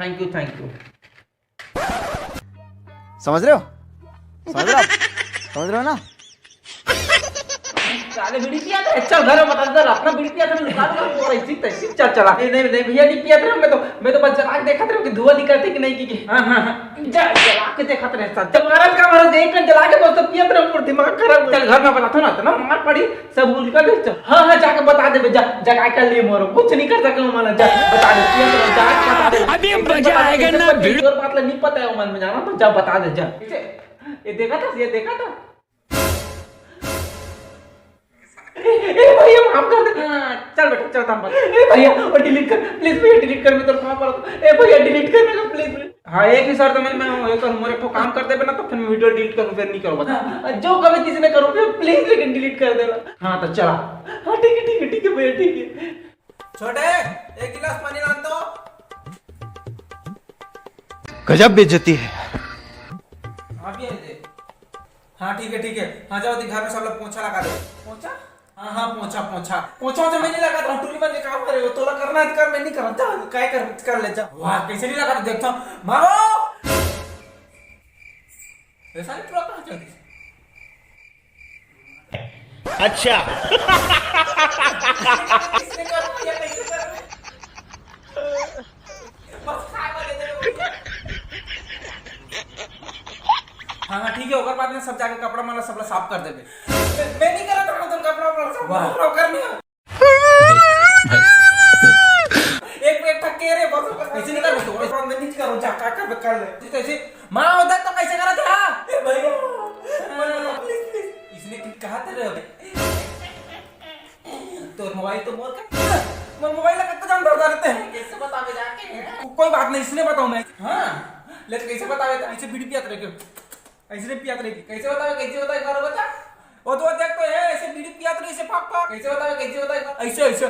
Thank you thank you. समझ रहे हो? समझ रहे हो? समझ रहे हो ना? साले बीड़ी पिया था, चल घर में बता दे अपना बीड़ी पिया था, निकाल कर और ऐसी तैसी चल चला। नहीं नहीं नहीं भैया नहीं पिया था, मैं तो बस जला के देखा था कि धुआं निकलते कि नहीं की। हां हां जला के देखा था सब जब महाराज का महाराज देख कर जला के बस तो पिया था, पूरा दिमाग खराब। चल घर में बताता ना तो मार पड़ी सब भूल कर दे। हां हां जाके बता दे जा जगा कर लिए मोरो कुछ नहीं कर सका माना जा बता दे पिया तो जा बता दे। अभी मजा आएगा ना भीड़ और बात नहीं पता है मन में जाना तो जा बता दे जा। ये देखा था भैया माफ कर दे। चल बेटा चल काम भैया और डिलीट कर प्लीज भैया डिलीट कर मैं तो कहां पर भैया डिलीट करने का प्लीज। हां एक ही शर्त मैं एक और मोरे को काम कर दे ना तो फिर मैं वीडियो डिलीट करूं फिर नहीं करूं बता जो कभी किसी ने करूं फिर प्लीज लेकिन डिलीट कर देना। हां तो चला। हां ठीक है भैया ठीक है। छोटे एक गिलास पानी ला दो। गजब बेइज्जती है। हां भी दे। हां ठीक है हां जाओ घर में सब लोग पोंछा लगा दो। पोंछा हां पोंछा तो मैं नहीं लगाता हूं टूरी बन के काम करे हो तोला करना है कर मैं नहीं करता काय कर ले जा। वाह कैसे नहीं लगाता देखता हूं मारो ऐसा नहीं पूरा कहां चलती। अच्छा किसने कर दिया कैसे कर बस खा दे दे। हाँ ठीक है होकर बाद में सब जाके कपड़ा माला सब साफ कर देबे। मैं नहीं करा था तो कपड़ा साफ करनी है। एक मिनट थक के रे बस ऐसे नहीं कर तो मैं नहीं करूं जा का कर ले कैसे मां होता तो कैसे करा था ए भैया प्लीज इसने कहा था रे तो मोबाइल तो मोर का मोबाइल का तो जान दर्द रहते हैं कैसे बतावे जाके कोई बात नहीं इसने बताऊं मैं। हां लेकिन कैसे बतावे ऐसे बीड़ी पियात रहे ऐसे पियात रही कैसे बतावे करो बता वो तो देख तो है ऐसे बीड़ी पियात रही ऐसे फाक कैसे बतावे ऐसे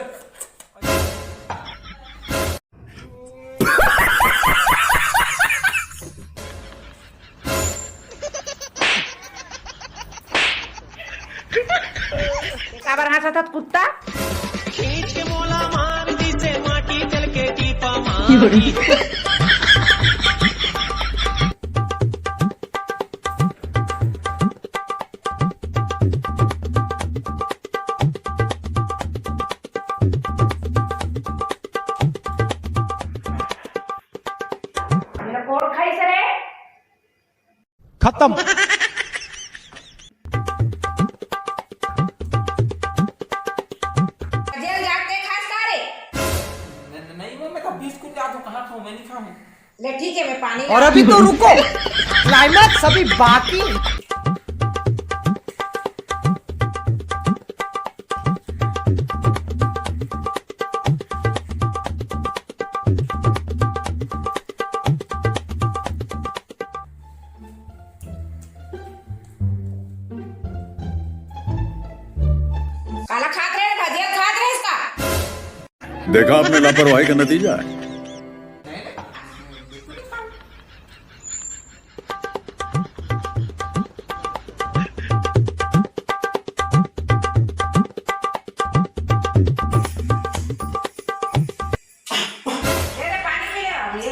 काबर हंसा था कुत्ता खींच के मोला मार दी से माटी चल के टीपा मार कोड खाई से रे खत्म। जेल जाके खास सारे नहीं मैं तो बिस्कुट या तो कहां खाऊं मैं नहीं खाऊं। ले ठीक है मैं पानी और अभी तो रुको क्लाइमैक्स अभी बाकी। काला खात रहे भजिया खात रहे इसका देखा आपने लापरवाही का नतीजा है। ले पानी ले आ ले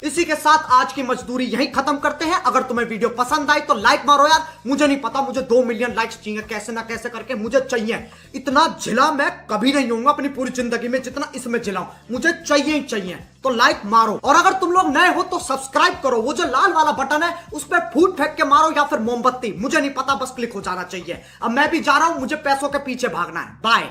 इसी के साथ आज की मजदूरी यहीं खत्म करते हैं। अगर तुम्हें वीडियो पसंद आई तो लाइक मारो यार। मुझे नहीं पता मुझे 2 मिलियन लाइक्स चाहिए कैसे ना कैसे करके मुझे चाहिए। इतना झिला मैं कभी नहीं होऊंगा अपनी पूरी जिंदगी में जितना इसमें झिलाऊं। मुझे चाहिए ही चाहिए तो लाइक मारो। और अगर तुम लोग नए हो तो सब्सक्राइब करो। वो जो लाल वाला बटन है उस पर फूट फेंक के मारो या फिर मोमबत्ती मुझे नहीं पता बस क्लिक हो जाना चाहिए। अब मैं भी जा रहा हूं मुझे पैसों के पीछे भागना है। बाय।